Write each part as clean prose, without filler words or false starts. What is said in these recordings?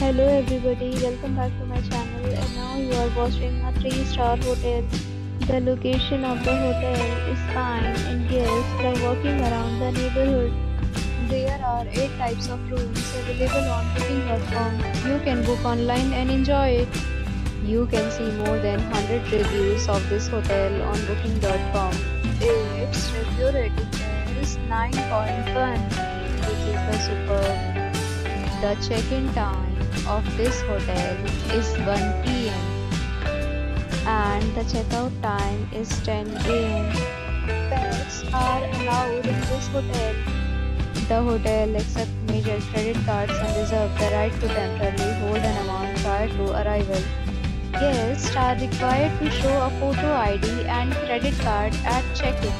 Hello everybody, welcome back to my channel and now you are watching a 3-star hotel. The location of the hotel is fine and guests love walking around the neighborhood. There are 8 types of rooms available on booking.com. You can book online and enjoy it. You can see more than 100 reviews of this hotel on booking.com. Its review rating is 9.1, which is the superb. The check-in time of this hotel is 1 p.m. and the checkout time is 10 a.m. Pets are allowed in this hotel. The hotel accepts major credit cards and reserves the right to temporarily hold an amount prior to arrival. Guests are required to show a photo ID and credit card at check-in.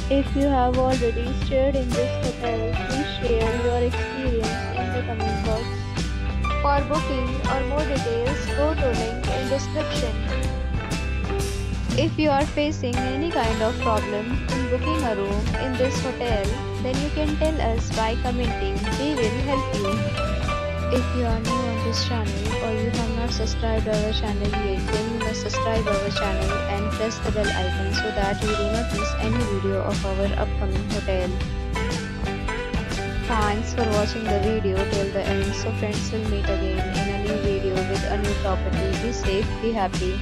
If you have already stayed in this hotel, please share your experience in the comment box. For booking or more details, go to link in description. If you are facing any kind of problem in booking a room in this hotel, then you can tell us by commenting. We will help you. If you are new on this channel or you have not subscribed our channel yet, then you must subscribe our channel and press the bell icon so that you do not miss any video of our upcoming hotel. Thanks for watching the video till the end. So friends, will meet again in a new video with a new property. Be safe, be happy.